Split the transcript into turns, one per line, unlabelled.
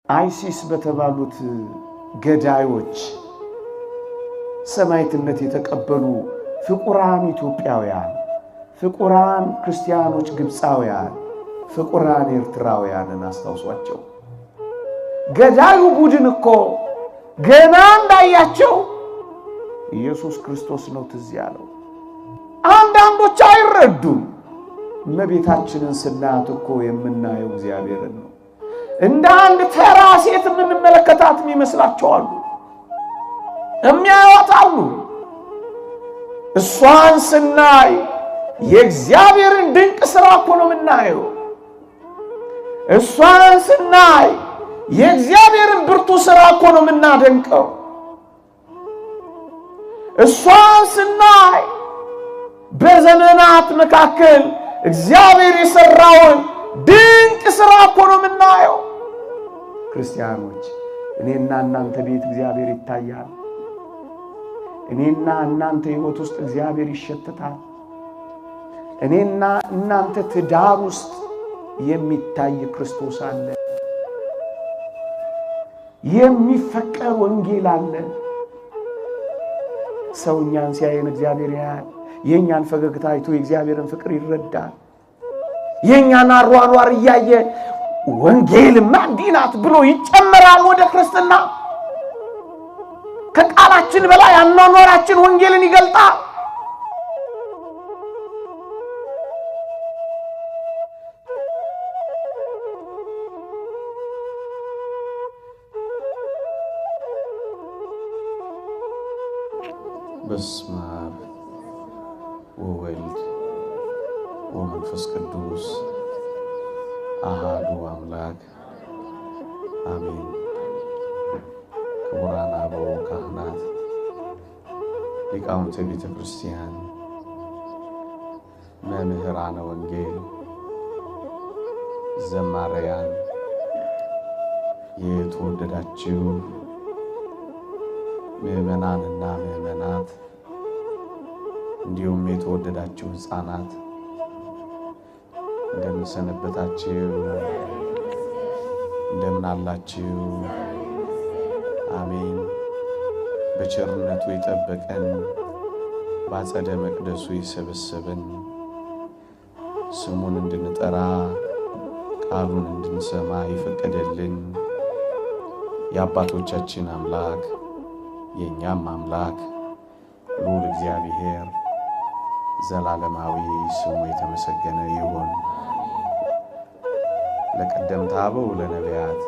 አይሲስ በተባሉት ገዳዮች ሰማዕትነት የተቀበሉ ፍቁራን ኢትዮጵያውያን፣ ፍቁራን ክርስቲያኖች ግብፃውያን፣ ፍቁራን ኤርትራውያንን አስታውሷቸው። ገዳዩ ቡድን እኮ ገና እንዳያቸው ኢየሱስ ክርስቶስ ነው ትዝ ያለው። አንዳንዶች አይረዱም። እመቤታችንን ስናያት እኮ የምናየው እግዚአብሔርን ነው። እንደ አንድ ተራ ሴት የምንመለከታት ይመስላቸዋል። የሚያዩት አሉ። እሷን ስናይ የእግዚአብሔርን ድንቅ ሥራ እኮ ነው የምናየው። እሷን ስናይ የእግዚአብሔርን ብርቱ ሥራ እኮ ነው የምናደንቀው። እሷን ስናይ በዘመናት መካከል እግዚአብሔር የሰራውን ድንቅ ሥራ እኮ ነው የምናየው። ክርስቲያኖች እኔና እናንተ ቤት እግዚአብሔር ይታያል። እኔና እናንተ ሕይወት ውስጥ እግዚአብሔር ይሸተታል። እኔና እናንተ ትዳር ውስጥ የሚታይ ክርስቶስ አለ። የሚፈቀር ወንጌል አለ። ሰውኛን ሲያየን እግዚአብሔር ያያል። የኛን ፈገግታ አይቶ የእግዚአብሔርን ፍቅር ይረዳል። የኛን አሯሯር እያየ ወንጌልማ እንዲህ ናት ብሎ ይጨመራል ወደ ክርስትና። ከቃላችን በላይ አኗኗራችን ወንጌልን ይገልጣል።
በስመ አብ ወወልድ ወመንፈስ ቅዱስ አሐዱ አምላክ አሜን። ክቡራን አበው ካህናት፣ ሊቃውንተ ቤተ ክርስቲያን፣ መምህራነ ወንጌል፣ ዘማሪያን፣ የተወደዳችሁ ምዕመናንና ምዕመናት እንዲሁም የተወደዳችሁ ሕፃናት እንደምን ሰነበታችሁ? እንደምን አላችሁ? አሜን። በቸርነቱ የጠበቀን በአጸደ መቅደሱ የሰበሰበን ስሙን እንድንጠራ ቃሉን እንድንሰማ የፈቀደልን የአባቶቻችን አምላክ የኛም አምላክ ልዑል እግዚአብሔር ዘላለማዊ ስሙ የተመሰገነ ይሁን። ለቀደምት አበው ለነቢያት